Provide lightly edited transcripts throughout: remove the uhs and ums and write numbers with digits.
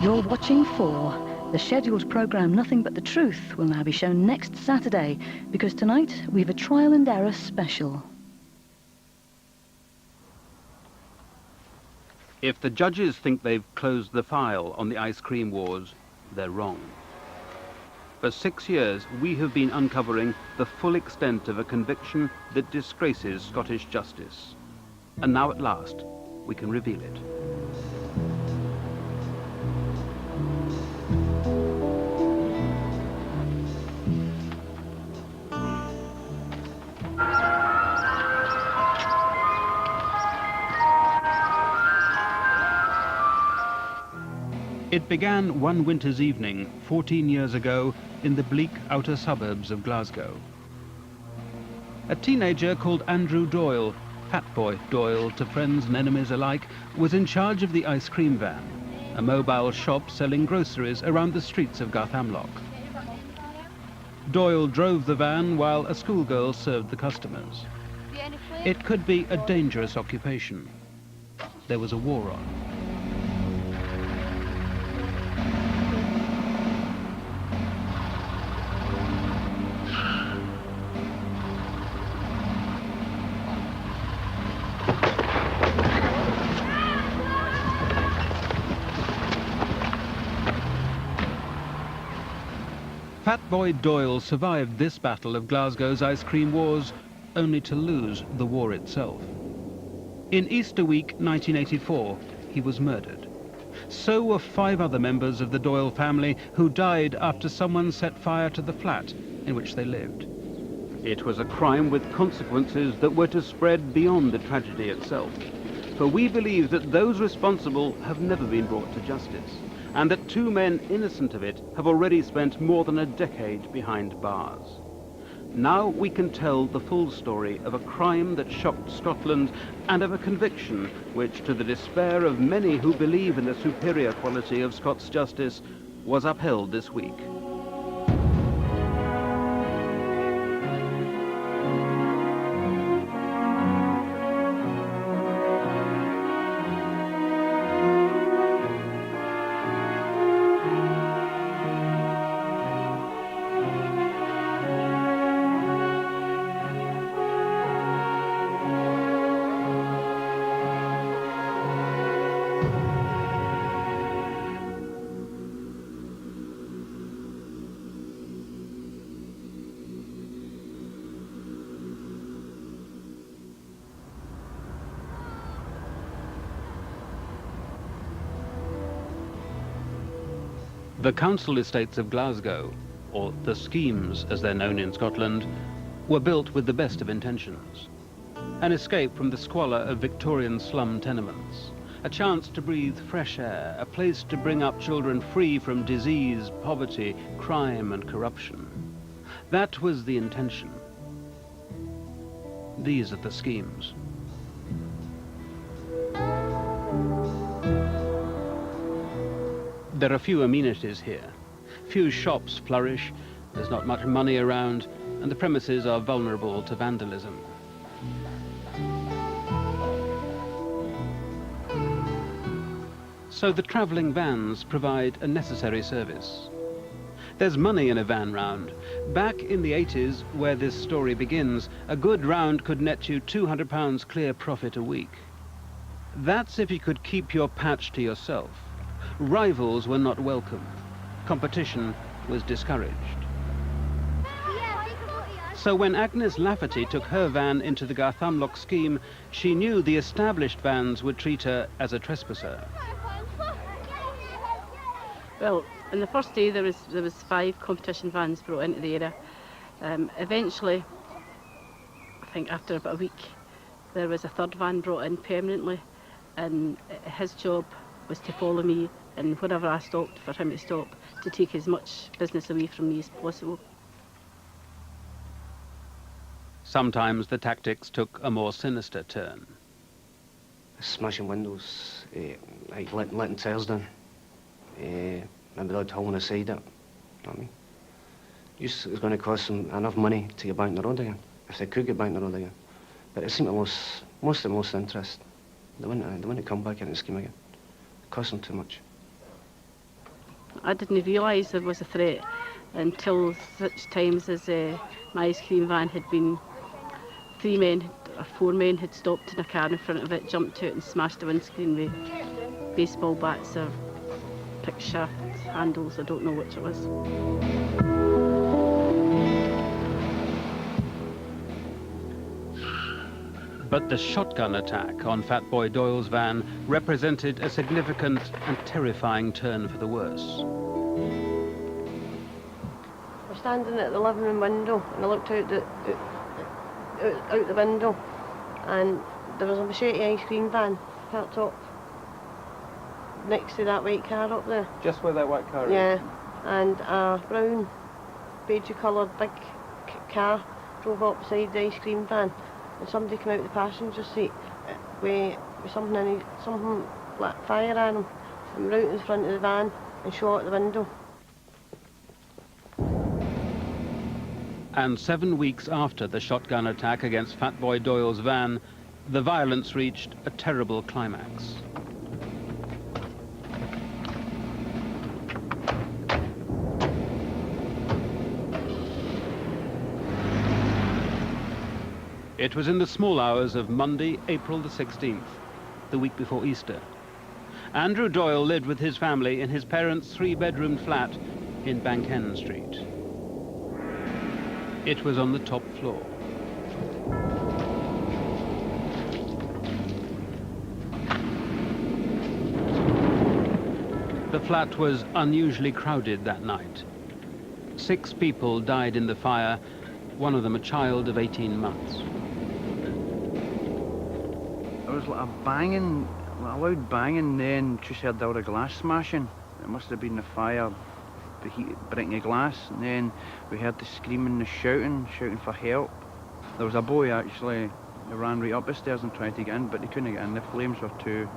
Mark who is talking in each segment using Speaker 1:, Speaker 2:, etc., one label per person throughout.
Speaker 1: You're watching For. The scheduled programme Nothing But the Truth will now be shown next Saturday, because tonight we've a trial and error special.
Speaker 2: If the judges think they've closed the file on the ice cream wars, they're wrong. For 6 years, we have been uncovering the full extent of a conviction that disgraces Scottish justice. And now at last, we can reveal it. It began one winter's evening 14 years ago in the bleak outer suburbs of Glasgow. A teenager called Andrew Doyle, Fat Boy Doyle to friends and enemies alike, was in charge of the ice cream van, a mobile shop selling groceries around the streets of Garthamlock. Doyle drove the van while a schoolgirl served the customers. It could be a dangerous occupation. There was a war on. Fat Boy Doyle survived this battle of Glasgow's ice cream wars, only to lose the war itself. In Easter week 1984, he was murdered. So were 5 other members of the Doyle family who died after someone set fire to the flat in which they lived. It was a crime with consequences that were to spread beyond the tragedy itself. For we believe that those responsible have never been brought to justice, and that 2 men innocent of it have already spent more than a decade behind bars. Now we can tell the full story of a crime that shocked Scotland, and of a conviction which, to the despair of many who believe in the superior quality of Scots justice, was upheld this week. The council estates of Glasgow, or the schemes as they're known in Scotland, were built with the best of intentions. An escape from the squalor of Victorian slum tenements, a chance to breathe fresh air, a place to bring up children free from disease, poverty, crime and corruption. That was the intention. These are the schemes. There are few amenities here. Few shops flourish, there's not much money around, and the premises are vulnerable to vandalism. So the travelling vans provide a necessary service. There's money in a van round. Back in the 80s, where this story begins, a good round could net you £200 clear profit a week. That's if you could keep your patch to yourself. Rivals were not welcome. Competition was discouraged. So when Agnes Lafferty took her van into the Garthamlock scheme, she knew the established vans would treat her as a trespasser.
Speaker 3: Well, in the first day there was 5 competition vans brought into the area. Eventually, I think after about a week, there was a 3rd van brought in permanently, and his job was to follow me, and wherever I stopped, for him to stop, to take as much business away from me as possible.
Speaker 2: Sometimes the tactics took a more sinister turn.
Speaker 4: Smashing windows, like letting tires down, maybe they'd haul on the side it. You know what I mean? It's going to cost them enough money to get back on the road again, if they could get back on the road again. But it seemed to most interest. They wouldn't come back in the scheme again. It cost them too much.
Speaker 3: I didn't realise there was a threat until such times as my ice cream van had been, 3 men or 4 men had stopped in a car in front of it, jumped out and smashed the windscreen with baseball bats or pick shaft handles, I don't know which it was.
Speaker 2: But the shotgun attack on Fat Boy Doyle's van represented a significant and terrifying turn for the worse.
Speaker 5: I was standing at the living room window and I looked out the window and there was a machete ice cream van parked up next to that white car up there.
Speaker 6: Just where that white car is?
Speaker 5: Yeah, and a brown, beigey coloured big car drove up beside the ice cream van. And somebody came out the passenger seat with something like fire on him, and were out in front of the van and shot at the window.
Speaker 2: And 7 weeks after the shotgun attack against Fat Boy Doyle's van, the violence reached a terrible climax. It was in the small hours of Monday, April the 16th, the week before Easter. Andrew Doyle lived with his family in his parents' 3-bedroom flat in Bank Street. It was on the top floor. The flat was unusually crowded that night. 6 people died in the fire, one of them a child of 18 months.
Speaker 6: There was like a banging, a loud banging, then just heard all the glass smashing. It must have been the fire, the heat breaking the glass, and then we heard the screaming, the shouting for help. There was a boy actually who ran right up the stairs and tried to get in, but he couldn't get in. The flames were too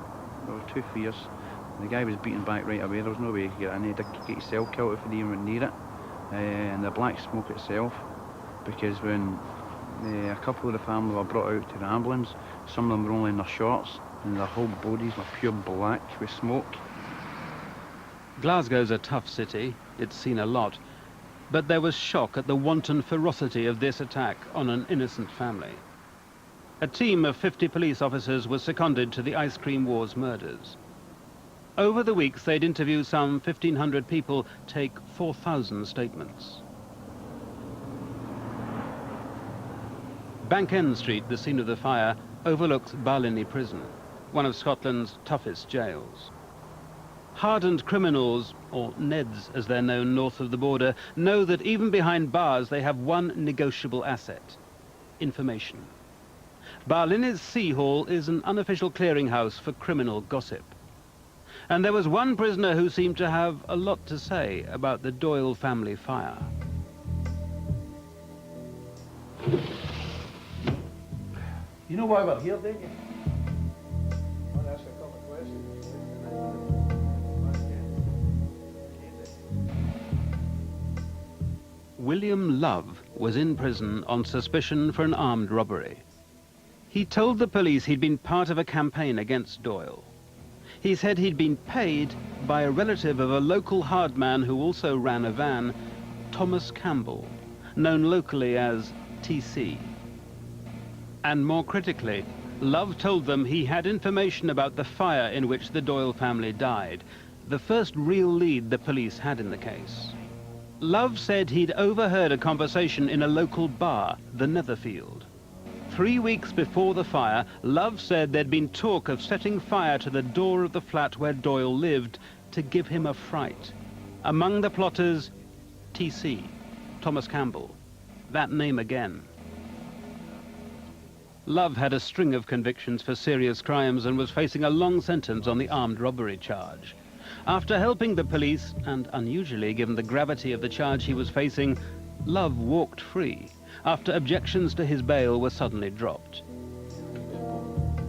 Speaker 6: fierce. The guy was beaten back right away. There was no way he could get in. He had to get himself killed if he even went near it. And the black smoke itself, because when a couple of the family were brought out to the ambulance, some of them were only in their shorts, and their whole bodies were pure black with smoke.
Speaker 2: Glasgow's a tough city, it's seen a lot, but there was shock at the wanton ferocity of this attack on an innocent family. A team of 50 police officers was seconded to the Ice Cream War's murders. Over the weeks, they'd interview some 1,500 people, take 4,000 statements. Bank Street, the scene of the fire, overlooks Barlinnie Prison, one of Scotland's toughest jails. Hardened criminals, or Neds as they're known north of the border, know that even behind bars they have one negotiable asset: information. Barlinnie's Sea Hall is an unofficial clearinghouse for criminal gossip. And there was one prisoner who seemed to have a lot to say about the Doyle family fire.
Speaker 7: You know why we're here, don't you? I want to ask a couple of questions.
Speaker 2: William Love was in prison on suspicion for an armed robbery. He told the police he'd been part of a campaign against Doyle. He said he'd been paid by a relative of a local hard man who also ran a van, Thomas Campbell, known locally as TC. And more critically, Love told them he had information about the fire in which the Doyle family died, the first real lead the police had in the case. Love said he'd overheard a conversation in a local bar, the Netherfield. 3 weeks before the fire, Love said there'd been talk of setting fire to the door of the flat where Doyle lived to give him a fright. Among the plotters, TC, Thomas Campbell, that name again. Love had a string of convictions for serious crimes and was facing a long sentence on the armed robbery charge. After helping the police, and unusually given the gravity of the charge he was facing, Love walked free after objections to his bail were suddenly dropped.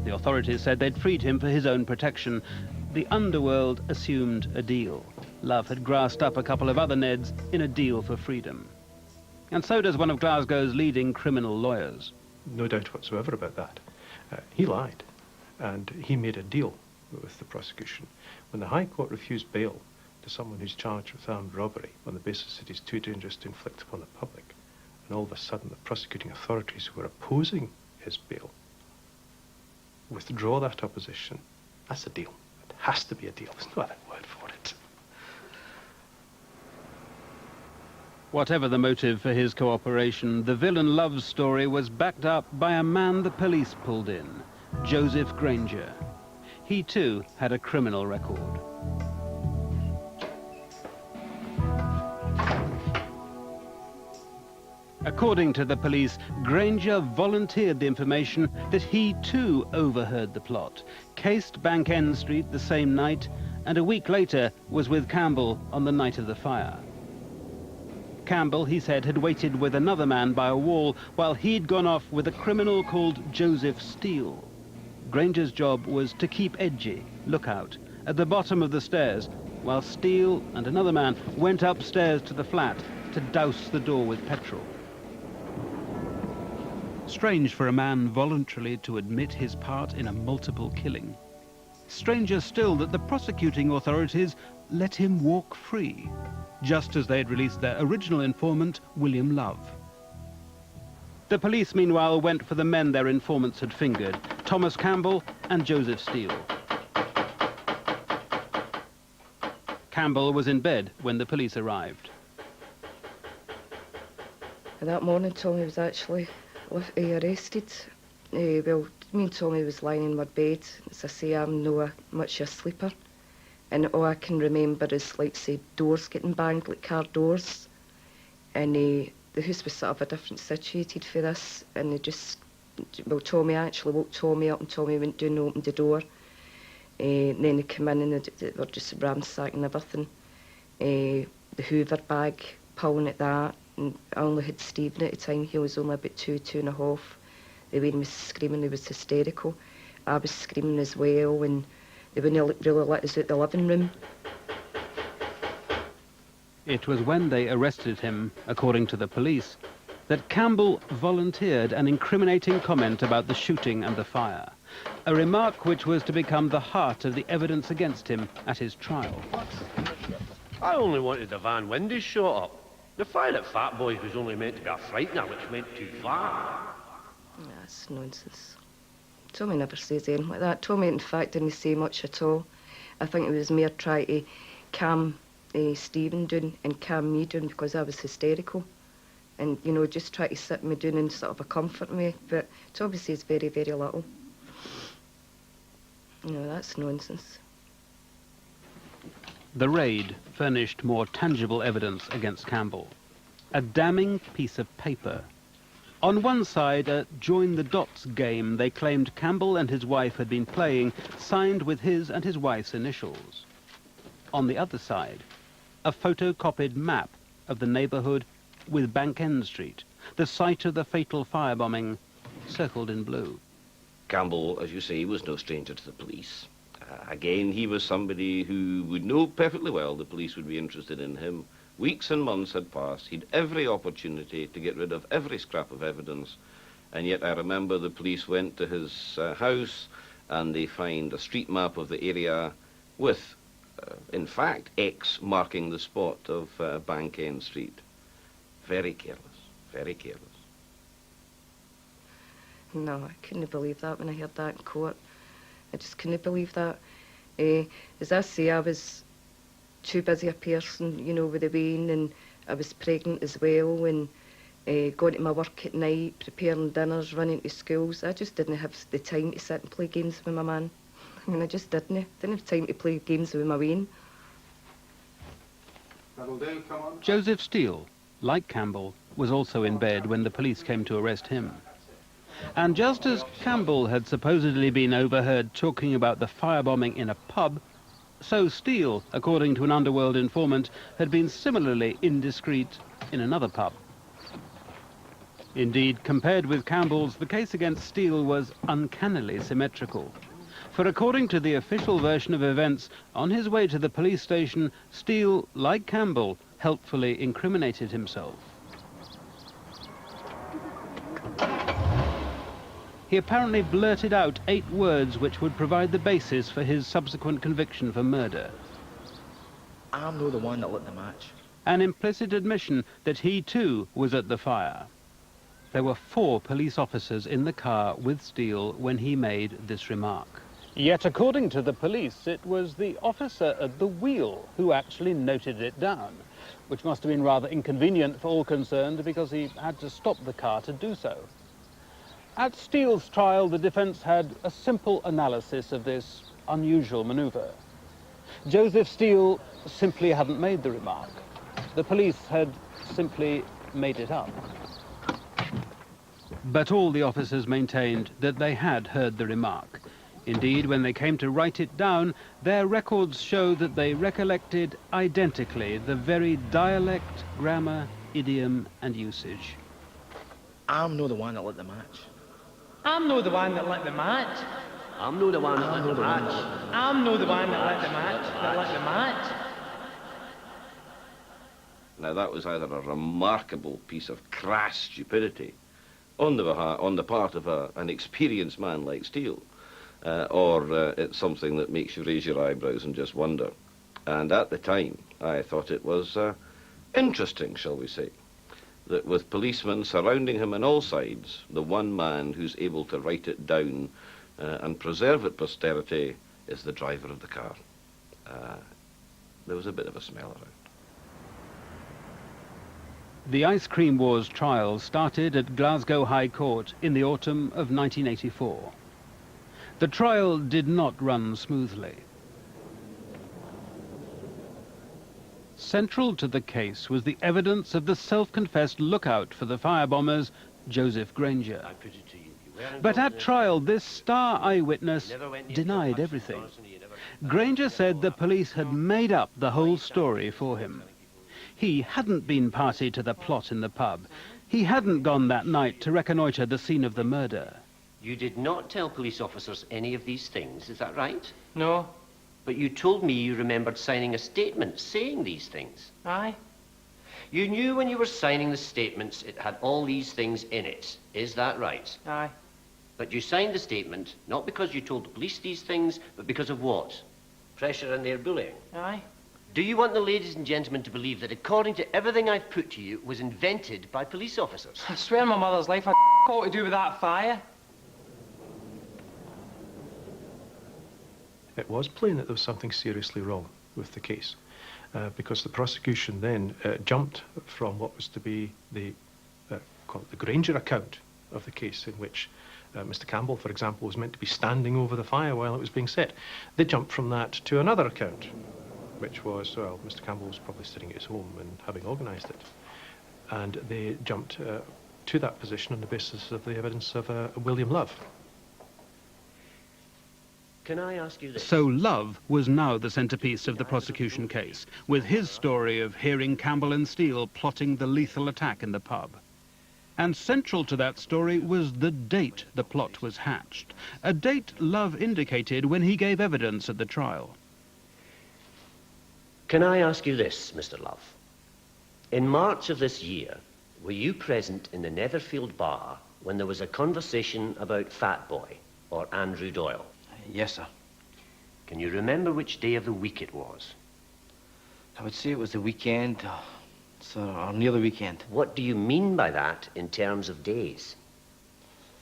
Speaker 2: The authorities said they'd freed him for his own protection. The underworld assumed a deal. Love had grassed up a couple of other Neds in a deal for freedom. And so does one of Glasgow's leading criminal lawyers.
Speaker 8: No doubt whatsoever about that. He lied, and he made a deal with the prosecution. When the High Court refused bail, to someone who's charged with armed robbery on the basis that he's too dangerous to inflict upon the public, and all of a sudden the prosecuting authorities who are opposing his bail withdraw that opposition, that's a deal. It has to be a deal. There's no other word for it.
Speaker 2: Whatever the motive for his cooperation, the villain love story was backed up by a man the police pulled in, Joseph Granger. He too had a criminal record. According to the police, Granger volunteered the information that he too overheard the plot, cased Bank End Street the same night, and a week later was with Campbell on the night of the fire. Campbell, he said, had waited with another man by a wall while he'd gone off with a criminal called Joseph Steele. Granger's job was to keep edgy, look out, at the bottom of the stairs, while Steele and another man went upstairs to the flat to douse the door with petrol. Strange for a man voluntarily to admit his part in a multiple killing. Stranger still that the prosecuting authorities let him walk free, just as they had released their original informant, William Love. The police, meanwhile, went for the men their informants had fingered, Thomas Campbell and Joseph Steele. Campbell was in bed when the police arrived.
Speaker 9: That morning, Tommy was actually arrested. Well, me and Tommy was lying in my bed. As I say, I'm not much a sleeper. And all I can remember is, like, say, doors getting banged, like car doors. And the house was sort of a different situated for this. And they just, well, Tommy actually woke Tommy up, and Tommy went down and opened the door. And then they came in and they were just ransacking everything. The Hoover bag, pulling at that. And I only had Stephen at the time. He was only about 2.5. The way he was screaming, he was hysterical. I was screaming as well, and they wouldn't really let us out the living room.
Speaker 2: It was when they arrested him, according to the police, that Campbell volunteered an incriminating comment about the shooting and the fire, a remark which was to become the heart of the evidence against him at his trial.
Speaker 10: I only wanted the van windows shut up. The fire at Fat Boys was only meant to be a frightener, which went too far.
Speaker 9: That's nonsense. Tommy never says anything like that. Tommy, in fact, didn't say much at all. I think it was mere trying to calm Stephen down and calm me down because I was hysterical. And, you know, just try to sit me down and sort of a comfort me. But Tommy says very, very little. No, that's nonsense.
Speaker 2: The raid furnished more tangible evidence against Campbell. A damning piece of paper. On one side, a join the dots game they claimed Campbell and his wife had been playing, signed with his and his wife's initials. On the other side, a photocopied map of the neighbourhood with Bank End Street, the site of the fatal firebombing, circled in blue.
Speaker 10: Campbell, as you say, was no stranger to the police. Again, he was somebody who would know perfectly well the police would be interested in him. Weeks and months had passed. He'd every opportunity to get rid of every scrap of evidence. And yet I remember the police went to his house and they find a street map of the area with, in fact, X marking the spot of Bank End Street. Very careless, very careless.
Speaker 9: No, I couldn't believe that when I heard that in court. I just couldn't believe that. As I say, I was too busy a person, you know, with the wean, and I was pregnant as well, and going to my work at night, preparing dinners, running to schools. I just didn't have the time to sit and play games with my man. I mean, I just didn't have time to play games with my wean.
Speaker 2: Joseph Steele, like Campbell, was also in bed when the police came to arrest him. And just as Campbell had supposedly been overheard talking about the firebombing in a pub, so Steele, according to an underworld informant, had been similarly indiscreet in another pub. Indeed, compared with Campbell's, the case against Steele was uncannily symmetrical. For according to the official version of events, on his way to the police station, Steele, like Campbell, helpfully incriminated himself. He apparently blurted out 8 words which would provide the basis for his subsequent conviction for murder.
Speaker 11: I'm no the one that lit the match.
Speaker 2: An implicit admission that he too was at the fire. There were 4 police officers in the car with Steele when he made this remark. Yet according to the police, it was the officer at the wheel who actually noted it down, which must have been rather inconvenient for all concerned because he had to stop the car to do so. At Steele's trial, the defence had a simple analysis of this unusual manoeuvre. Joseph Steele simply hadn't made the remark. The police had simply made it up. But all the officers maintained that they had heard the remark. Indeed, when they came to write it down, their records show that they recollected identically the very dialect, grammar, idiom and usage.
Speaker 11: I'm no the one that lit the match.
Speaker 12: I'm no the one that lit the match.
Speaker 13: I'm no the one that lit the match.
Speaker 12: I'm no the one that lit the match. That lit the match.
Speaker 10: Now that was either a remarkable piece of crass stupidity on the part of an experienced man like Steele, or it's something that makes you raise your eyebrows and just wonder. And at the time, I thought it was interesting, shall we say, that with policemen surrounding him on all sides, the one man who's able to write it down and preserve it posterity is the driver of the car. There was a bit of a smell around.
Speaker 2: The Ice Cream Wars trial started at Glasgow High Court in the autumn of 1984. The trial did not run smoothly. Central to the case was the evidence of the self-confessed lookout for the firebombers, Joseph Granger. But at trial, this star eyewitness denied everything. Granger said the police had made up the whole story for him. He hadn't been party to the plot in the pub. He hadn't gone that night to reconnoitre the scene of the murder.
Speaker 13: You did not tell police officers any of these things, is that right?
Speaker 12: No.
Speaker 13: But you told me you remembered signing a statement saying these things.
Speaker 12: Aye.
Speaker 13: You knew when you were signing the statements it had all these things in it, is that right?
Speaker 12: Aye.
Speaker 13: But you signed the statement not because you told the police these things, but because of what? Pressure and their bullying.
Speaker 12: Aye.
Speaker 13: Do you want the ladies and gentlemen to believe that according to everything I've put to you, it was invented by police officers?
Speaker 12: I swear on my mother's life I had all to do with that fire.
Speaker 8: It was plain that there was something seriously wrong with the case, because the prosecution then jumped from what was to be the Granger account of the case, in which Mr. Campbell, for example, was meant to be standing over the fire while it was being set. They jumped from that to another account, which was, well, Mr. Campbell was probably sitting at his home and having organised it. And they jumped to that position on the basis of the evidence of William Love.
Speaker 13: Can I ask you this?
Speaker 2: So Love was now the centrepiece of the prosecution case, with his story of hearing Campbell and Steele plotting the lethal attack in the pub. And central to that story was the date the plot was hatched, a date Love indicated when he gave evidence at the trial.
Speaker 13: Can I ask you this, Mr. Love? In March of this year, were you present in the Netherfield bar when there was a conversation about Fat Boy or Andrew Doyle?
Speaker 11: Yes, sir.
Speaker 13: Can you remember which day of the week it was?
Speaker 11: I would say it was the weekend, sir, or near the weekend.
Speaker 13: What do you mean by that in terms of days?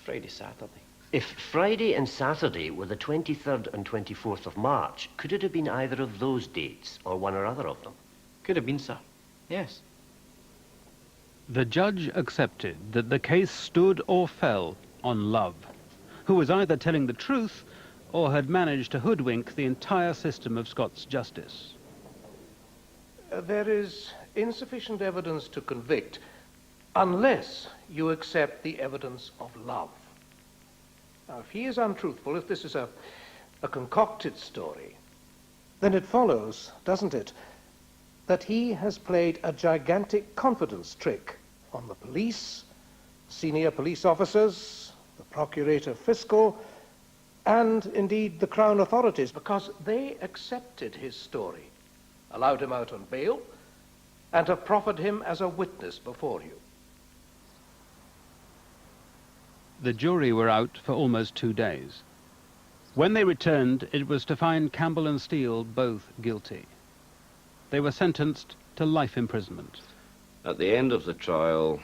Speaker 11: Friday, Saturday.
Speaker 13: If Friday and Saturday were the 23rd and 24th of March, could it have been either of those dates or one or other of them?
Speaker 11: Could have been, sir. Yes.
Speaker 2: The judge accepted that the case stood or fell on Love, who was either telling the truth or had managed to hoodwink the entire system of Scots justice.
Speaker 7: There is insufficient evidence to convict unless you accept the evidence of Love. Now, if he is untruthful, if this is a concocted story, then it follows, doesn't it, that he has played a gigantic confidence trick on the police, senior police officers, the procurator fiscal, and indeed the Crown authorities, because they accepted his story, allowed him out on bail, and have proffered him as a witness before you.
Speaker 2: The jury were out for almost 2 days. When they returned, it was to find Campbell and Steele both guilty. They were sentenced to life imprisonment.
Speaker 10: At the end of the trial,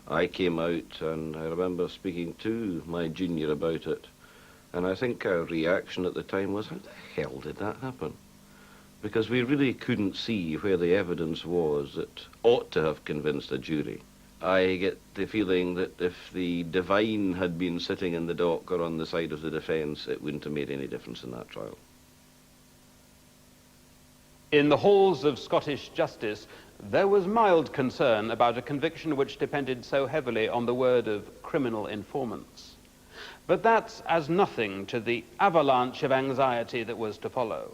Speaker 10: I came out and I remember speaking to my junior about it. And I think our reaction at the time was, how the hell did that happen? Because we really couldn't see where the evidence was that ought to have convinced a jury. I get the feeling that if the divine had been sitting in the dock or on the side of the defence, it wouldn't have made any difference in that trial.
Speaker 2: In the halls of Scottish justice, there was mild concern about a conviction which depended so heavily on the word of criminal informants. But that's as nothing to the avalanche of anxiety that was to follow.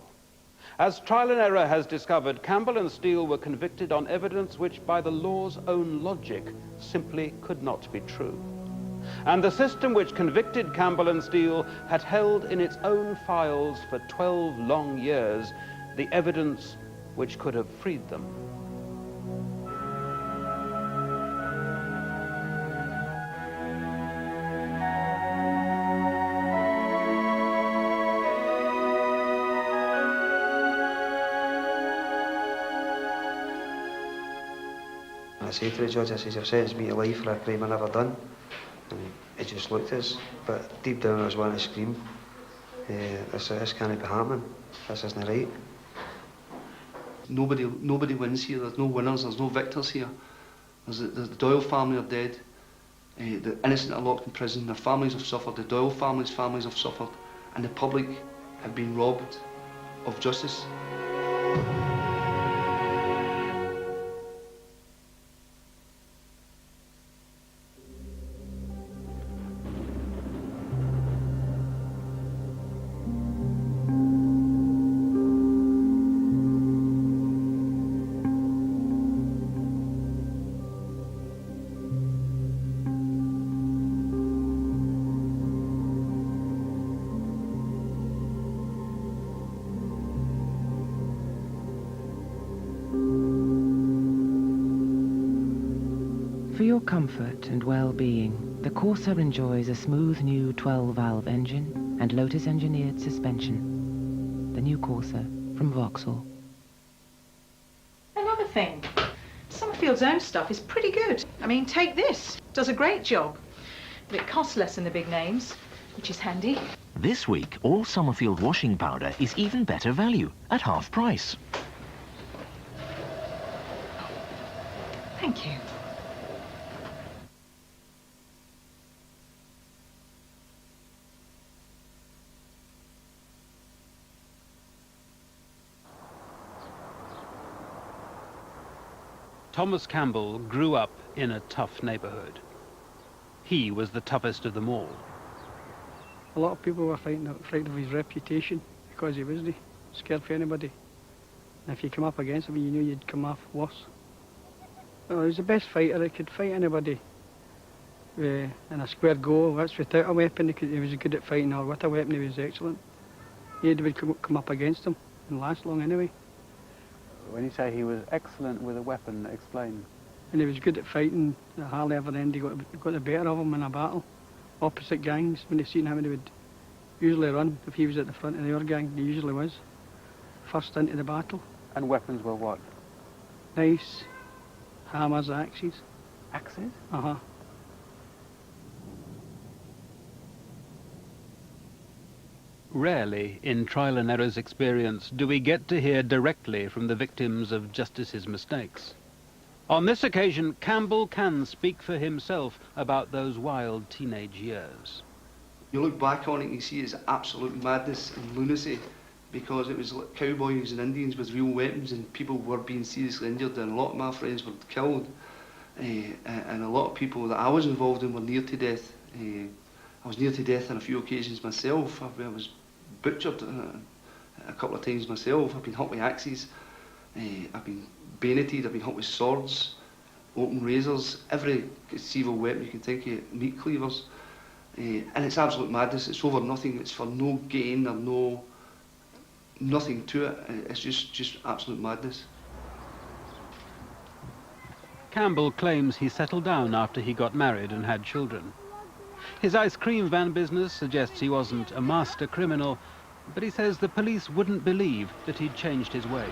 Speaker 2: As trial and error has discovered, Campbell and Steele were convicted on evidence which, by the law's own logic, simply could not be true. And the system which convicted Campbell and Steele had held in its own files for 12 long years the evidence which could have freed them.
Speaker 4: I say to the judge, I says, you've sentenced me to life for a crime I never done. And he just looked at us, but deep down I was wanting to scream. This can't be happening. This isn't right. Nobody wins here. There's no winners. There's no victors here. The Doyle family are dead. The innocent are locked in prison. Their families have suffered. The Doyle families have suffered, and the public have been robbed of justice.
Speaker 14: For your comfort and well-being, the Corsair enjoys a smooth new 12-valve engine and Lotus-engineered suspension. The new Corsair from Vauxhall.
Speaker 15: Another thing, Summerfield's own stuff is pretty good. I mean, take this. Does a great job. But it costs less than the big names, which is handy.
Speaker 16: This week, all Summerfield washing powder is even better value, at half price.
Speaker 15: Thank you.
Speaker 2: Thomas Campbell grew up in a tough neighbourhood. He was the toughest of them all.
Speaker 17: A lot of people were frightened of his reputation because he wasn't scared for anybody. And if you come up against him, you knew you'd come off worse. Well, he was the best fighter. He could fight anybody in a square go. That's without a weapon. He was good at fighting, or with a weapon he was excellent. He would come up against him and last long anyway.
Speaker 18: When you say he was excellent with a weapon, explain.
Speaker 17: And he was good at fighting. Hardly ever then he got the better of him in a battle. Opposite gangs, when they seen him, they would usually run. If he was at the front of their gang, he usually was. First into the battle.
Speaker 18: And weapons were what?
Speaker 17: Knives, hammers, axes.
Speaker 18: Axes?
Speaker 17: Uh-huh.
Speaker 2: Rarely, in trial and error's experience, do we get to hear directly from the victims of justice's mistakes. On this occasion, Campbell can speak for himself about those wild teenage years.
Speaker 19: You look back on it and you see it's absolute madness and lunacy, because it was like cowboys and Indians with real weapons, and people were being seriously injured, and a lot of my friends were killed, and a lot of people that I was involved in were near to death. I was near to death on a few occasions myself. I was butchered a couple of times myself. I've been hit with axes, I've been bayoneted, I've been hit with swords, open razors, every conceivable weapon you can think of, meat cleavers. And it's absolute madness. It's over nothing. It's for no gain or nothing to it. It's just absolute madness.
Speaker 2: Campbell claims he settled down after he got married and had children. His ice cream van business suggests he wasn't a master criminal, but he says the police wouldn't believe that he'd changed his ways.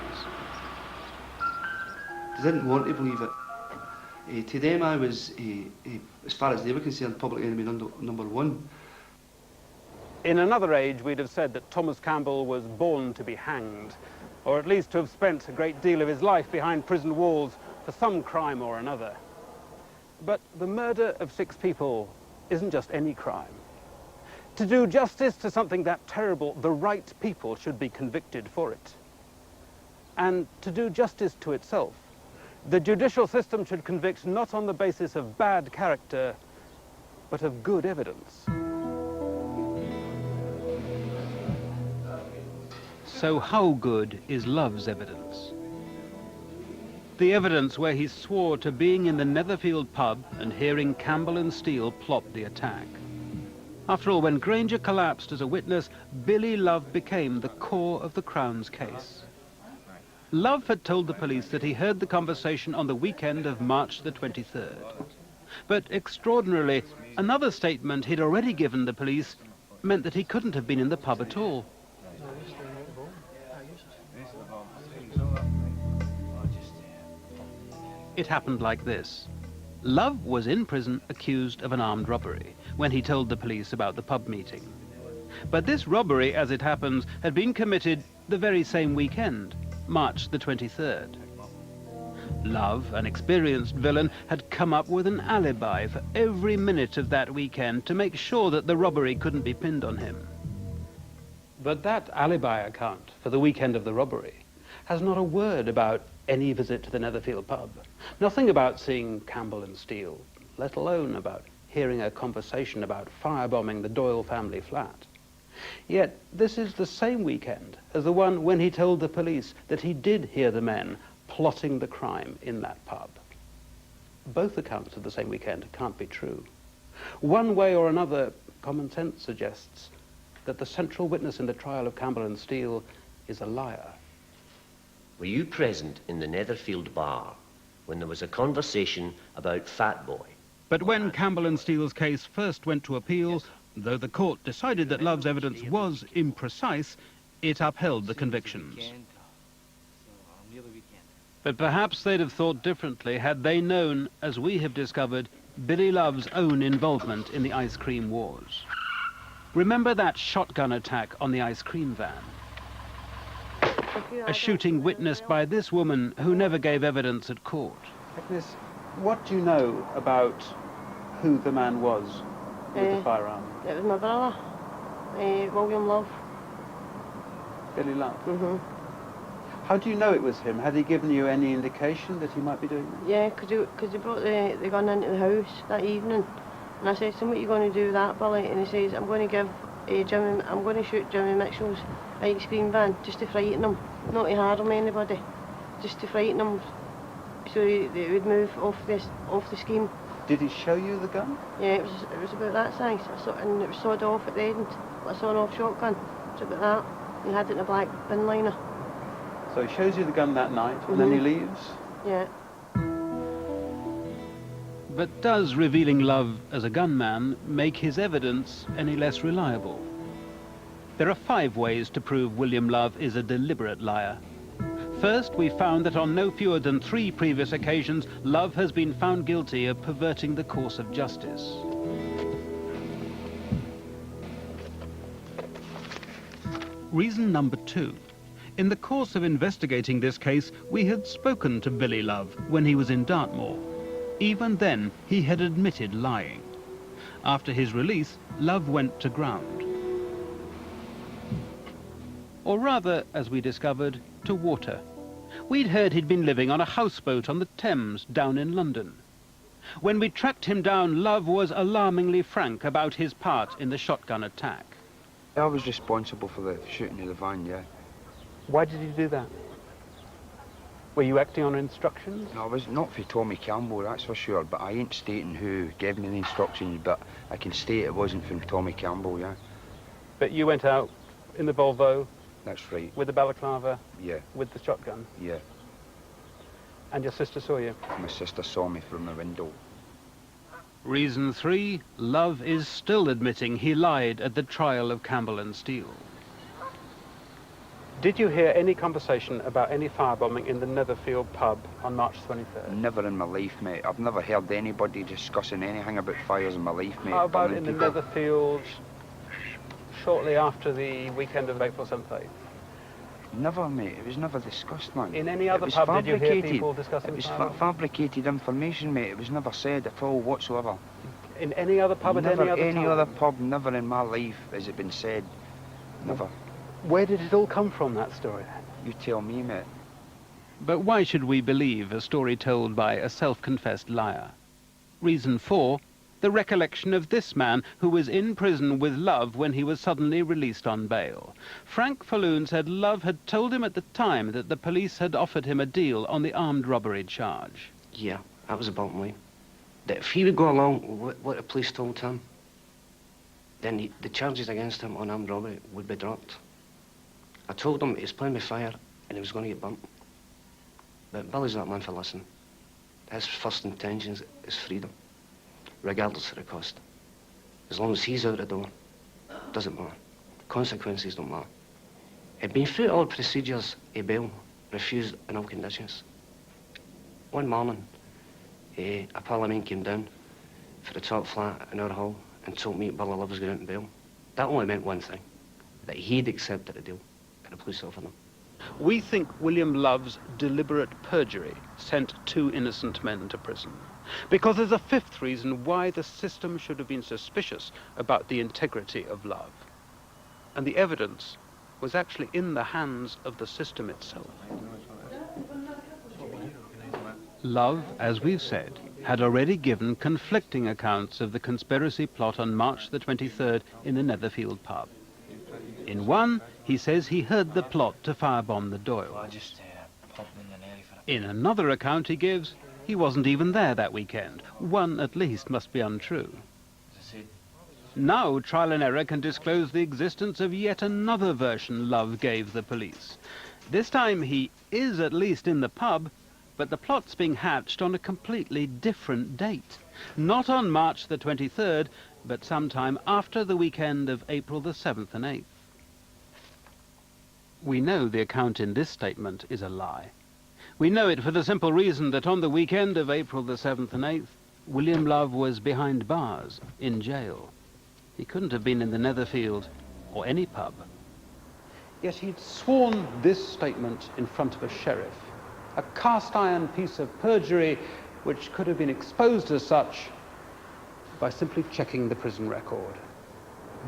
Speaker 19: They didn't want to believe it. To them, I was, as far as they were concerned, public enemy number one.
Speaker 2: In another age, we'd have said that Thomas Campbell was born to be hanged, or at least to have spent a great deal of his life behind prison walls for some crime or another. But the murder of 6 people isn't just any crime. To do justice to something that terrible, the right people should be convicted for it. And to do justice to itself, the judicial system should convict not on the basis of bad character, but of good evidence. So how good is Love's evidence? The evidence where he swore to being in the Netherfield pub and hearing Campbell and Steele plot the attack. After all, when Granger collapsed as a witness, Billy Love became the core of the Crown's case. Love had told the police that he heard the conversation on the weekend of March the 23rd. But extraordinarily, another statement he'd already given the police meant that he couldn't have been in the pub at all. It happened like this. Love was in prison accused of an armed robbery when he told the police about the pub meeting. But this robbery, as it happens, had been committed the very same weekend, March the 23rd. Love, an experienced villain, had come up with an alibi for every minute of that weekend to make sure that the robbery couldn't be pinned on him. But that alibi account for the weekend of the robbery has not a word about any visit to the Netherfield pub. Nothing about seeing Campbell and Steele, let alone about hearing a conversation about firebombing the Doyle family flat. Yet this is the same weekend as the one when he told the police that he did hear the men plotting the crime in that pub. Both accounts of the same weekend can't be true. One way or another, common sense suggests that the central witness in the trial of Campbell and Steele is a liar.
Speaker 13: Were you present in the Netherfield bar when there was a conversation about Fat Boy?
Speaker 2: But when Campbell and Steele's case first went to appeal, though the court decided that Love's evidence was imprecise, it upheld the convictions. But perhaps they'd have thought differently had they known, as we have discovered, Billy Love's own involvement in the ice cream wars. Remember that shotgun attack on the ice cream van? A shooting witnessed by this woman who never gave evidence at court. Agnes, what do you know about who the man was with the firearm?
Speaker 5: It was my brother, William Love.
Speaker 2: Billy Love? Mm-hmm. How do you know it was him? Had he given you any indication that he might be doing that?
Speaker 5: Yeah, because he brought the gun into the house that evening. And I said to him, what are you going to do with that, Billy? And he says, I'm going to shoot Jimmy Mitchell's ice cream van just to frighten him, not to harm anybody, just to frighten him so they would move off the scheme.
Speaker 2: Did he show you the gun?
Speaker 5: Yeah, it was about that size, and it was sawed off at the end, like a sawn-off shotgun. It's about that. He had it in a black bin liner.
Speaker 2: So he shows you the gun that night, and then he leaves?
Speaker 5: Yeah.
Speaker 2: But does revealing Love as a gunman make his evidence any less reliable? There are 5 ways to prove William Love is a deliberate liar. First, we found that on no fewer than 3 previous occasions, Love has been found guilty of perverting the course of justice. Reason number 2. In the course of investigating this case, we had spoken to Billy Love when he was in Dartmoor. Even then, he had admitted lying. After his release, Love went to ground. Or rather, as we discovered, to water. We'd heard he'd been living on a houseboat on the Thames down in London. When we tracked him down, Love was alarmingly frank about his part in the shotgun attack.
Speaker 6: I was responsible for the shooting of the van, yeah.
Speaker 2: Why did you do that? Were you acting on instructions?
Speaker 6: No, I was not for Tommy Campbell, that's for sure, but I ain't stating who gave me the instructions, but I can state it wasn't from Tommy Campbell, yeah.
Speaker 2: But you went out in the Volvo?
Speaker 6: That's right.
Speaker 2: With the balaclava?
Speaker 6: Yeah.
Speaker 2: With the shotgun?
Speaker 6: Yeah.
Speaker 2: And your sister saw you?
Speaker 6: My sister saw me from the window.
Speaker 2: Reason 3, Love is still admitting he lied at the trial of Campbell and Steele.
Speaker 18: Did you hear any conversation about any firebombing in the Netherfield pub on March 23rd?
Speaker 6: Never in my life, mate. I've never heard anybody discussing anything about fires in my life, mate.
Speaker 18: How about
Speaker 6: Burning
Speaker 18: in the
Speaker 6: people.
Speaker 18: Netherfield shortly after the weekend of April 7th, 8th?
Speaker 6: Never, mate. It was never discussed, man.
Speaker 18: In any other
Speaker 6: It was
Speaker 18: pub did you hear
Speaker 6: fabricated.
Speaker 18: people discussing
Speaker 6: It was
Speaker 18: firebombing?
Speaker 6: fabricated information, mate. It was never said at all whatsoever.
Speaker 18: In any other pub at
Speaker 6: Never
Speaker 18: any other time?
Speaker 6: pub, never in my life has it been said. Never.
Speaker 18: Where did it all come from, that story?
Speaker 6: You tell me, mate.
Speaker 2: But why should we believe a story told by a self-confessed liar? Reason 4, the recollection of this man who was in prison with Love when he was suddenly released on bail. Frank Falloon said Love had told him at the time that the police had offered him a deal on the armed robbery charge.
Speaker 4: Yeah, that was the bottom line. That if he would go along with what the police told him, then the charges against him on armed robbery would be dropped. I told him he was playing with fire and he was going to get burnt. But Billy's not man for listening. His first intentions is freedom, regardless of the cost. As long as he's out the door, doesn't matter. Consequences don't matter. He'd been through all procedures of bail, refused on all conditions. One morning, a pal of mine came down for the top flat in our hall and told me Billy Love was going out on bail. That only meant one thing, that he'd accepted the deal that the police offered him.
Speaker 2: We think William Love's deliberate perjury sent 2 innocent men to prison. Because there's a 5th reason why the system should have been suspicious about the integrity of Love. And the evidence was actually in the hands of the system itself. Love, as we've said, had already given conflicting accounts of the conspiracy plot on March the 23rd in the Netherfield pub. In one, he says he heard the plot to firebomb the Doyles. In another account he gives, he wasn't even there that weekend. One, at least, must be untrue. Now trial and error can disclose the existence of yet another version Love gave the police. This time he is at least in the pub, but the plot's being hatched on a completely different date. Not on March the 23rd, but sometime after the weekend of April the 7th and 8th. We know the account in this statement is a lie. We know it for the simple reason that on the weekend of April the 7th and 8th, William Love was behind bars, in jail. He couldn't have been in the Netherfield or any pub.
Speaker 18: Yes, he'd sworn this statement in front of a sheriff. A cast-iron piece of perjury which could have been exposed as such by simply checking the prison record.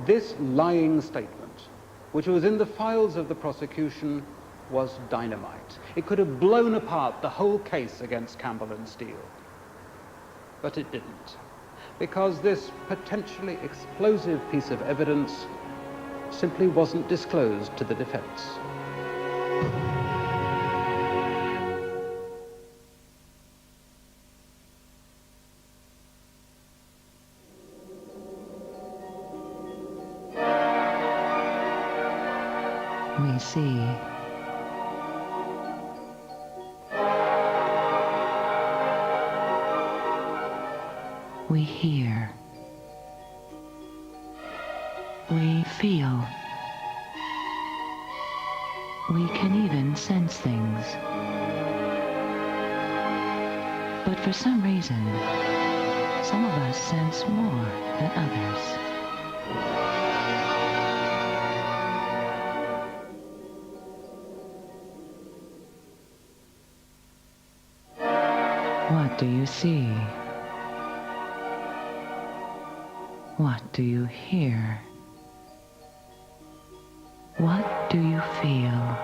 Speaker 18: This lying statement, which was in the files of the prosecution, was dynamite. It could have blown apart the whole case against Campbell and Steele. But it didn't, because this potentially explosive piece of evidence simply wasn't disclosed to the defense.
Speaker 14: We see. We hear. We feel. We can even sense things. But for some reason, some of us sense more than others. What do you see? What do you hear? What do you feel?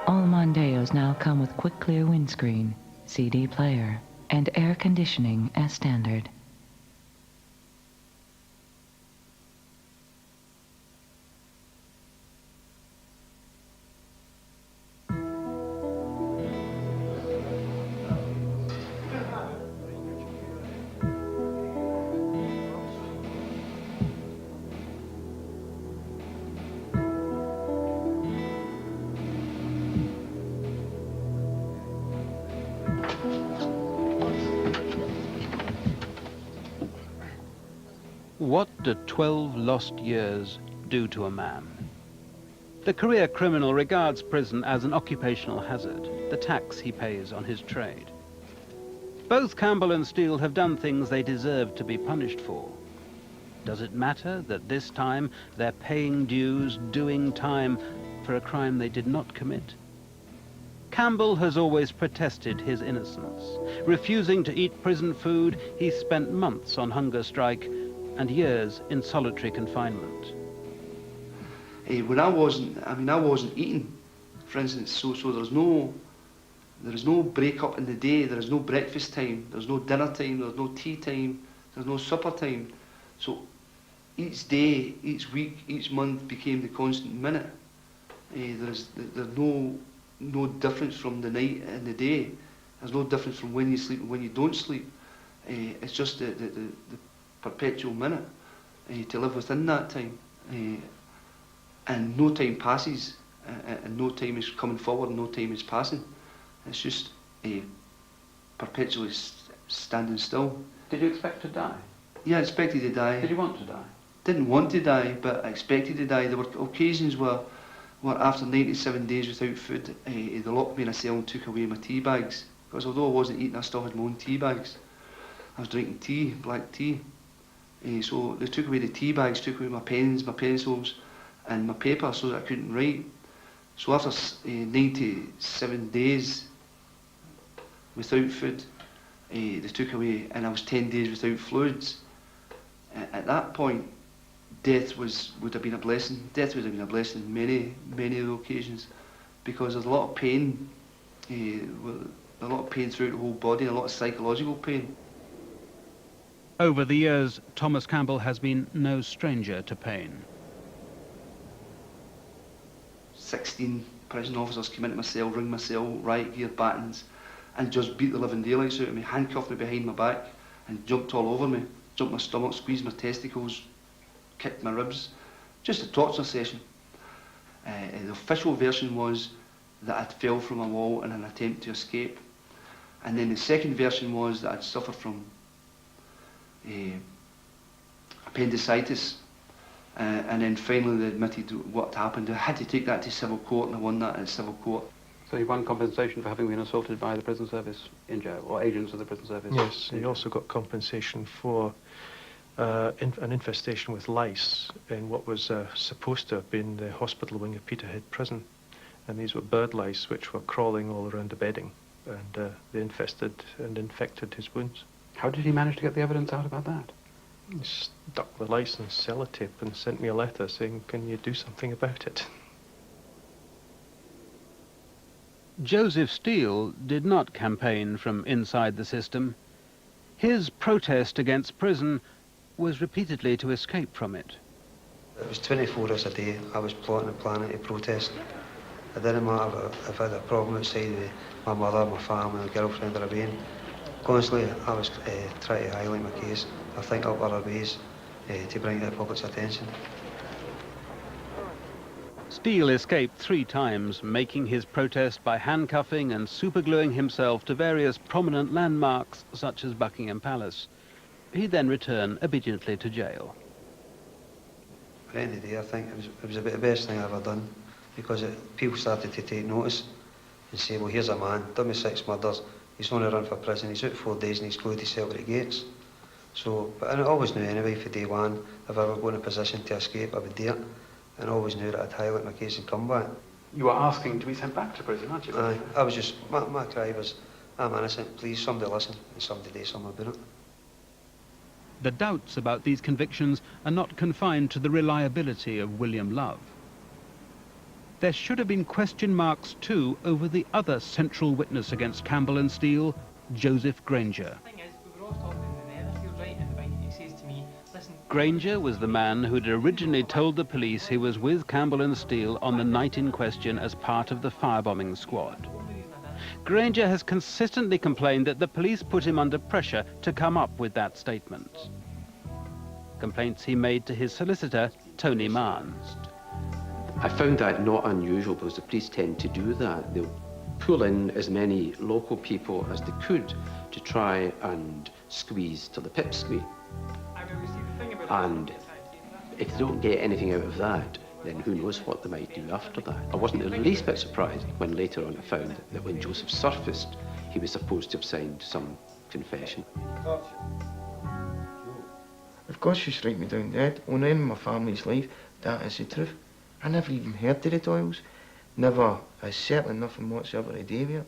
Speaker 14: All Mondeos now come with quick clear windscreen, CD player, and air conditioning as standard.
Speaker 2: What do 12 lost years do to a man? The career criminal regards prison as an occupational hazard, the tax he pays on his trade. Both Campbell and Steele have done things they deserved to be punished for. Does it matter that this time they're paying dues, doing time for a crime they did not commit? Campbell has always protested his innocence. Refusing to eat prison food, he spent months on hunger strike and years in solitary confinement.
Speaker 19: When I wasn't eating, for instance, so there is no break up in the day, there is no breakfast time, there's no dinner time, there's no tea time, there's no supper time. So each day, each week, each month became the constant minute. There's no difference from the night and the day. There's no difference from when you sleep and when you don't sleep. It's just the perpetual minute to live within that time. And no time passes, and no time is coming forward, and no time is passing. It's just perpetually standing still.
Speaker 18: Did you expect to die?
Speaker 19: Yeah, I expected to die.
Speaker 18: Did you want to die?
Speaker 19: Didn't want to die, but I expected to die. There were occasions where after 97 days without food, they locked me in a cell and took away my tea bags. Because although I wasn't eating, I still had my own tea bags. I was drinking tea, black tea. So they took away the tea bags, took away my pens, my pencils, and my paper so that I couldn't write. So after 97 days without food, they took away, and I was 10 days without fluids. At that point, death would have been a blessing. Death would have been a blessing on many of the occasions, because there's a lot of pain, a lot of pain throughout the whole body, a lot of psychological pain.
Speaker 2: Over the years, Thomas Campbell has been no stranger to pain.
Speaker 19: 16 prison officers came into my cell, ring my cell, riot gear, batons, and just beat the living daylights out of me, handcuffed me behind my back, and jumped all over me, jumped my stomach, squeezed my testicles, kicked my ribs. Just a torture session. The official version was that I fell from a wall in an attempt to escape. And then the second version was that I'd suffered from appendicitis. And then finally they admitted what happened. I had to take that to civil court, and I won that in civil court.
Speaker 18: So you won compensation for having been assaulted by the prison service in jail, or agents of the prison service?
Speaker 8: Yes, he also got compensation for an infestation with lice in what was supposed to have been the hospital wing of Peterhead Prison. And these were bird lice which were crawling all around the bedding, and they infested and infected his wounds.
Speaker 18: How did he manage to get the evidence out about that?
Speaker 8: He stuck the lice in sellotape and sent me a letter saying, "Can you do something about it?"
Speaker 2: Joseph Steele did not campaign from inside the system. His protest against prison was repeatedly to escape from it.
Speaker 4: It was 24 hours a day. I was plotting and planning to protest. It didn't matter if I had a problem outside with my mother, my family, my girlfriend or a being. Constantly, I was trying to highlight my case. I think up other ways to bring it to the public's attention.
Speaker 2: Steele escaped 3 times, making his protest by handcuffing and supergluing himself to various prominent landmarks, such as Buckingham Palace. He then returned obediently to jail.
Speaker 4: At the end of the day, I think it was about the best thing I've ever done, because people started to take notice and say, well, here's a man, done me 6 murders, he's on a run for prison, he's out 4 days and he's closed himself at the gates. So, but I always knew anyway, for day one, if I were going in a position to escape, I would do it. And I always knew that I'd highlight my case and come back.
Speaker 18: You were asking to be sent back to prison, aren't you?
Speaker 4: Aye, I was just, my cry was, I'm innocent, please somebody listen, and somebody do something about it.
Speaker 2: The doubts about these convictions are not confined to the reliability of William Love. There should have been question marks too over the other central witness against Campbell and Steele, Joseph Granger. Granger was the man who'd originally told the police he was with Campbell and Steele on the night in question as part of the firebombing squad. Granger has consistently complained that the police put him under pressure to come up with that statement. Complaints he made to his solicitor, Tony Mann.
Speaker 20: I found that not unusual, because the police tend to do that. They'll pull in as many local people as they could to try and squeeze till the pipsqueak. And if they don't get anything out of that, then who knows what they might do after that. I wasn't the least bit surprised when later on I found that when Joseph surfaced, he was supposed to have signed some confession.
Speaker 21: Of course you strike me down dead. On in my family's life, that is the truth. I never even heard of the Doyles. Never, I certainly nothing whatsoever to do with it.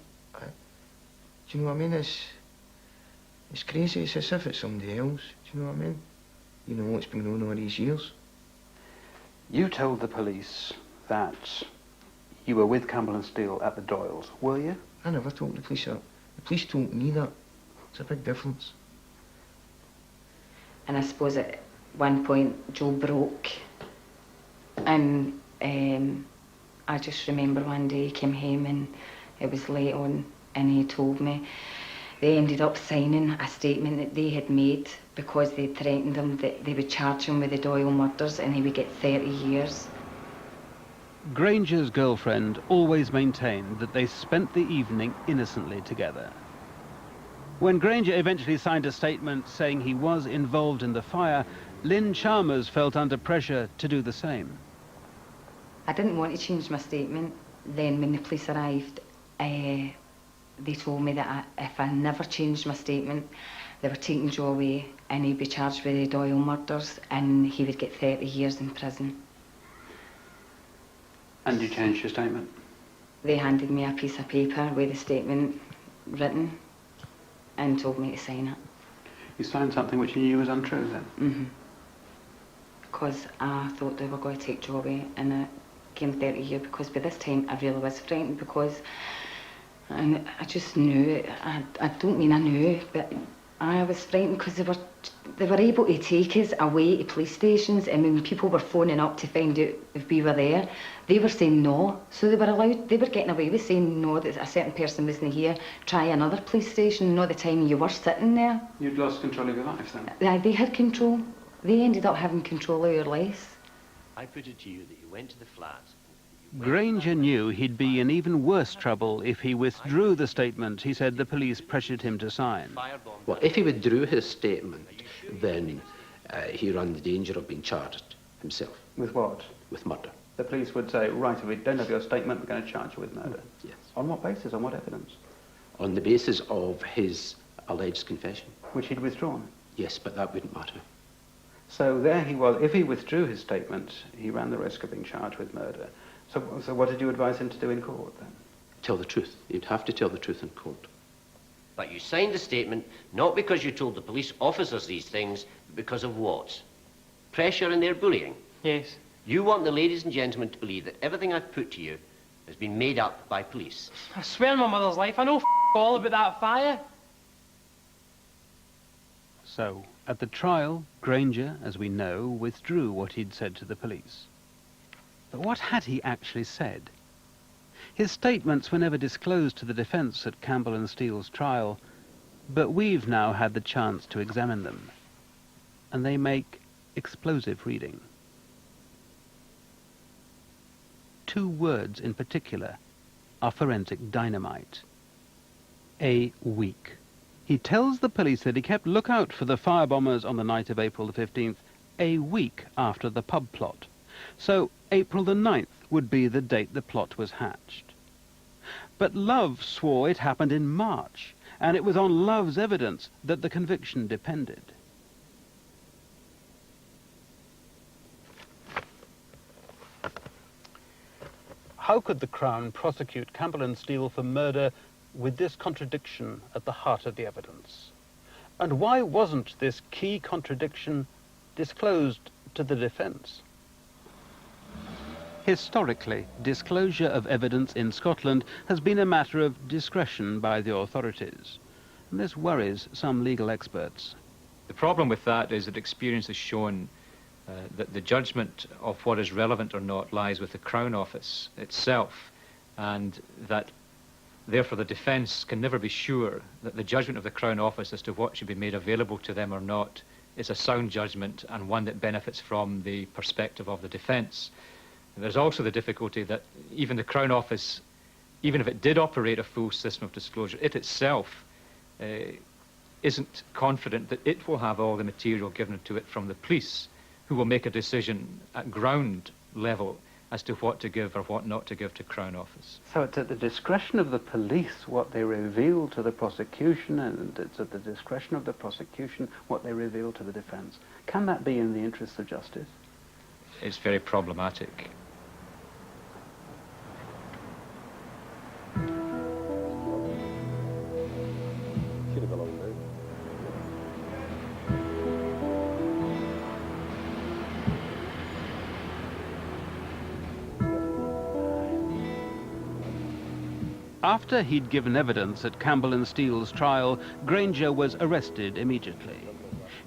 Speaker 21: Do you know what I mean? It's crazy, it's as if it's somebody else. Do you know what I mean? You know what's been going on all these years.
Speaker 18: You told the police that you were with Campbell and Steele at the Doyles, were you?
Speaker 21: I never told the police that. The police told me that. It's a big difference.
Speaker 22: And I suppose at one point Joe broke, and I just remember one day he came home and it was late on, and he told me they ended up signing a statement that they had made because they threatened him that they would charge him with the Doyle murders and he would get 30 years.
Speaker 2: Granger's girlfriend always maintained that they spent the evening innocently together. When Granger eventually signed a statement saying he was involved in the fire, Lynn Chalmers felt under pressure to do the same.
Speaker 22: I didn't want to change my statement. Then when the police arrived, they told me that if I never changed my statement, they were taking Joe away and he'd be charged with the Doyle murders and he would get 30 years in prison.
Speaker 18: And you changed your statement?
Speaker 22: They handed me a piece of paper with the statement written and told me to sign it.
Speaker 18: You signed something which you knew was untrue then?
Speaker 22: Mm-hmm. Because I thought they were going to take Joe away and I came 30 years, because by this time I really was frightened, because and I just knew it. I don't mean I knew, but I was frightened because they were able to take us away to police stations, and when people were phoning up to find out if we were there, they were saying no. So they were getting away with saying no, that a certain person wasn't here, try another police station, not the time you were sitting there.
Speaker 18: You'd lost control of your life then?
Speaker 22: They had control. They ended up having control of your life.
Speaker 13: I put it to you that you went to the flat.
Speaker 2: Granger knew he'd be in even worse trouble if he withdrew the statement he said the police pressured him to sign.
Speaker 20: Well, if he withdrew his statement, then he ran the danger of being charged himself.
Speaker 18: With what?
Speaker 20: With murder.
Speaker 18: The police would say, right, if we don't have your statement, we're going to charge you with murder.
Speaker 20: Yes.
Speaker 18: On what basis? On what evidence?
Speaker 20: On the basis of his alleged confession.
Speaker 18: Which he'd withdrawn?
Speaker 20: Yes, but that wouldn't matter.
Speaker 18: So there he was. If he withdrew his statement, he ran the risk of being charged with murder. So what did you advise him to do in court then?
Speaker 20: Tell the truth. You'd have to tell the truth in court.
Speaker 13: But you signed the statement not because you told the police officers these things, but because of what? Pressure and their bullying?
Speaker 12: Yes.
Speaker 13: You want the ladies and gentlemen to believe that everything I've put to you has been made up by police.
Speaker 12: I swear on my mother's life, I know all about that fire.
Speaker 2: So, at the trial, Granger, as we know, withdrew what he'd said to the police. But what had he actually said? His statements were never disclosed to the defence at Campbell and Steele's trial, but we've now had the chance to examine them, and they make explosive reading. 2 words in particular are forensic dynamite. A week. He tells the police that he kept lookout for the firebombers on the night of April the 15th, a week after the pub plot. So April the 9th would be the date the plot was hatched. But Love swore it happened in March, and it was on Love's evidence that the conviction depended. How could the Crown prosecute Campbell and Steele for murder with this contradiction at the heart of the evidence? And why wasn't this key contradiction disclosed to the defence? Historically, disclosure of evidence in Scotland has been a matter of discretion by the authorities, and this worries some legal experts.
Speaker 23: The problem with that is that experience has shown that the judgment of what is relevant or not lies with the Crown Office itself, and that therefore the defence can never be sure that the judgment of the Crown Office as to what should be made available to them or not is a sound judgment and one that benefits from the perspective of the defence. There's also the difficulty that even the Crown Office, even if it did operate a full system of disclosure, it itself isn't confident that it will have all the material given to it from the police, who will make a decision at ground level as to what to give or what not to give to Crown Office.
Speaker 18: So it's at the discretion of the police what they reveal to the prosecution, and it's at the discretion of the prosecution what they reveal to the defence. Can that be in the interests of justice?
Speaker 23: It's very problematic.
Speaker 20: Should have belonged now.
Speaker 2: After he'd given evidence at Campbell and Steele's trial, Granger was arrested immediately.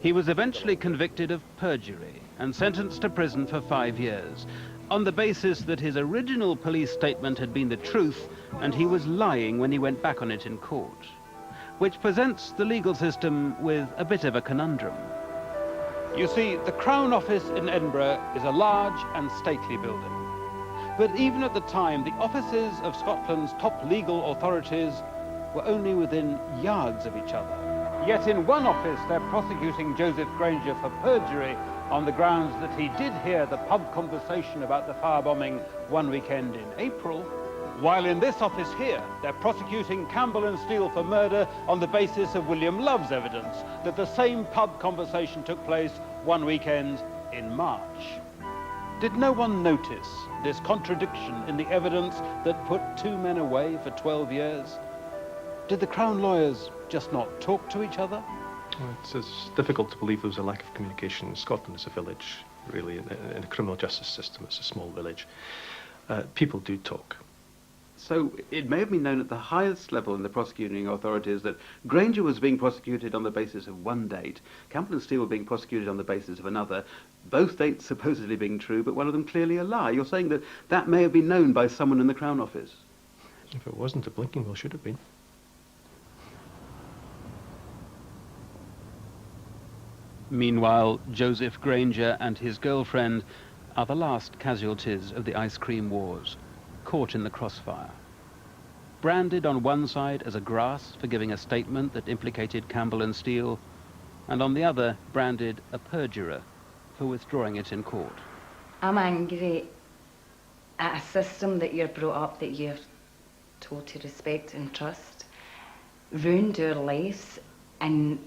Speaker 2: He was eventually convicted of perjury and sentenced to prison for 5 years, on the basis that his original police statement had been the truth and he was lying when he went back on it in court, which presents the legal system with a bit of a conundrum. You see, the Crown Office in Edinburgh is a large and stately building. But even at the time, the offices of Scotland's top legal authorities were only within yards of each other. Yet in one office, they're prosecuting Joseph Granger for perjury on the grounds that he did hear the pub conversation about the firebombing one weekend in April, while in this office here, they're prosecuting Campbell and Steele for murder on the basis of William Love's evidence that the same pub conversation took place one weekend in March. Did no one notice this contradiction in the evidence that put 2 men away for 12 years? Did the Crown lawyers just not talk to each other?
Speaker 8: Well, it's difficult to believe there was a lack of communication. Scotland is a village, really, in a criminal justice system. It's a small village. People do talk.
Speaker 18: So it may have been known at the highest level in the prosecuting authorities that Granger was being prosecuted on the basis of one date, Campbell and Steele were being prosecuted on the basis of another, both dates supposedly being true, but one of them clearly a lie. You're saying that that may have been known by someone in the Crown Office?
Speaker 8: If it wasn't, a blinking well should have been.
Speaker 2: Meanwhile, Joseph Granger and his girlfriend are the last casualties of the ice cream wars, caught in the crossfire. Branded on one side as a grass for giving a statement that implicated Campbell and Steele, and on the other branded a perjurer for withdrawing it in court.
Speaker 22: I'm angry at a system that you're brought up, that you're told to respect and trust, ruined our lives, and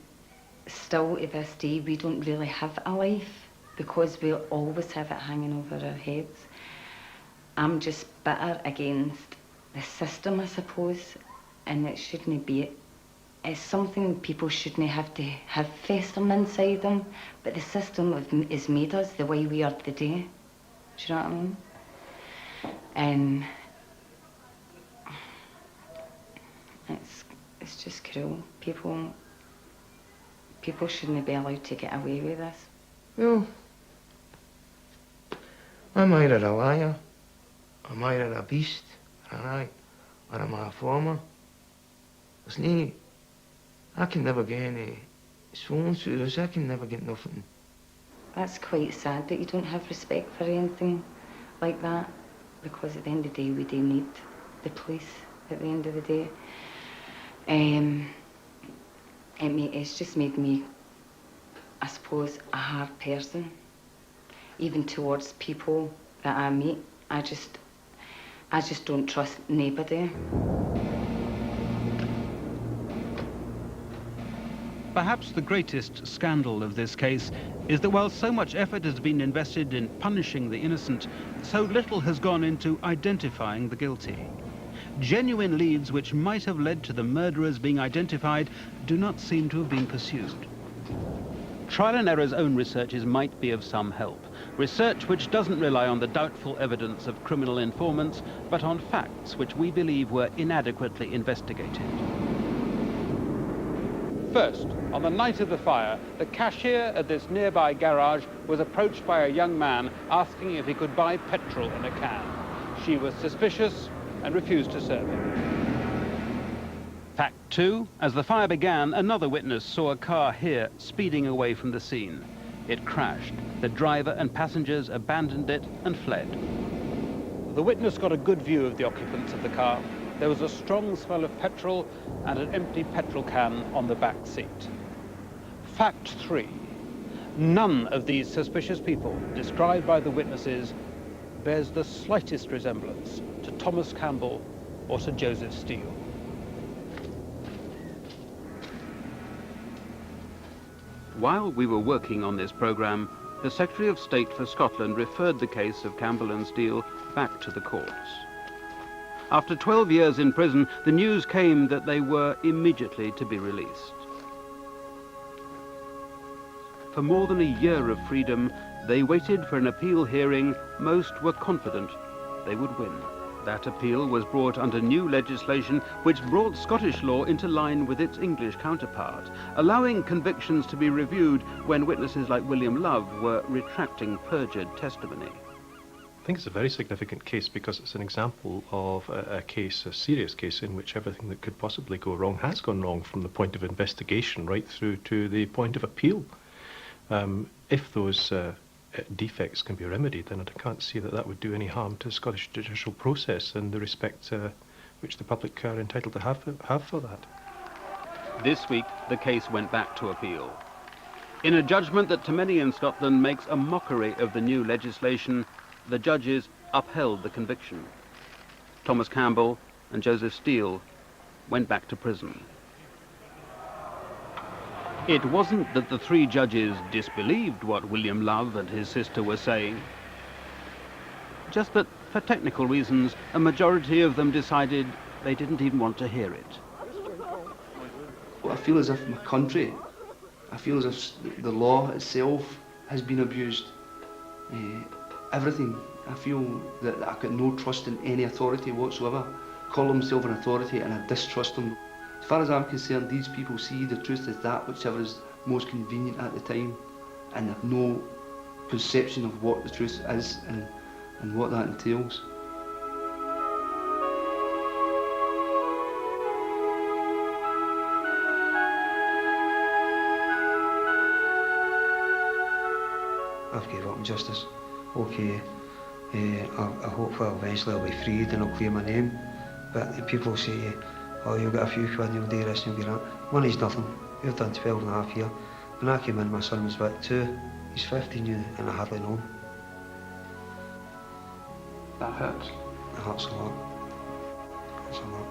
Speaker 22: still to this day we don't really have a life because we always have it hanging over our heads. I'm just bitter against the system, I suppose, and it shouldn't be. It's something people shouldn't have to have festering inside them, but the system has made us the way we are today. Do you know what I mean? And it's just cruel. People shouldn't be allowed to get away with this.
Speaker 21: Well, I'm either a liar, I'm either a beast, or I'm a farmer. There's no, I can never get any swollen sores, I can never get nothing.
Speaker 22: That's quite sad that you don't have respect for anything like that, because at the end of the day we do need the police at the end of the day. It's just made me, I suppose, a hard person, even towards people that I meet. I just don't trust nobody.
Speaker 2: Perhaps the greatest scandal of this case is that while so much effort has been invested in punishing the innocent, so little has gone into identifying the guilty. Genuine leads which might have led to the murderers being identified do not seem to have been pursued. Trial and Error's own researches might be of some help. Research which doesn't rely on the doubtful evidence of criminal informants, but on facts which we believe were inadequately investigated. First, on the night of the fire, the cashier at this nearby garage was approached by a young man asking if he could buy petrol in a can. She was suspicious and refused to serve him. Fact 2, as the fire began, another witness saw a car here speeding away from the scene. It crashed. The driver and passengers abandoned it and fled. The witness got a good view of the occupants of the car. There was a strong smell of petrol and an empty petrol can on the back seat. Fact 3, none of these suspicious people described by the witnesses bears the slightest resemblance to Thomas Campbell or to Joseph Steele. While we were working on this programme, the Secretary of State for Scotland referred the case of Campbell and Steele back to the courts. After 12 years in prison, the news came that they were immediately to be released. For more than a year of freedom, they waited for an appeal hearing most were confident they would win. That appeal was brought under new legislation which brought Scottish law into line with its English counterpart, allowing convictions to be reviewed when witnesses like William Love were retracting perjured testimony.
Speaker 8: I think it's a very significant case because it's an example of a case, a serious case, in which everything that could possibly go wrong has gone wrong from the point of investigation right through to the point of appeal. If those defects can be remedied, then I can't see that that would do any harm to Scottish judicial process and the respect which the public are entitled to have for that.
Speaker 2: This week, the case went back to appeal. In a judgment that to many in Scotland makes a mockery of the new legislation, the judges upheld the conviction. Thomas Campbell and Joseph Steele went back to prison. It wasn't that the three judges disbelieved what William Love and his sister were saying, just that for technical reasons, a majority of them decided they didn't even want to hear it.
Speaker 19: Well, I feel as if my country, I feel as if the law itself has been abused. Everything. I feel that I've got no trust in any authority whatsoever. Call himself an authority and I distrust them. As far as I'm concerned, these people see the truth as that whichever is most convenient at the time and have no conception of what the truth is and what that entails.
Speaker 1: I've given up on justice. Okay, I hope eventually I'll be freed and I'll clear my name. But people say, oh, you'll get a few quid and you'll do this and you'll get that. Money's nothing. We've done 12 and a half years. When I came in, my son was about 2. He's 15 now and I hardly know him.
Speaker 18: That hurts.
Speaker 1: It hurts a lot. It hurts a lot.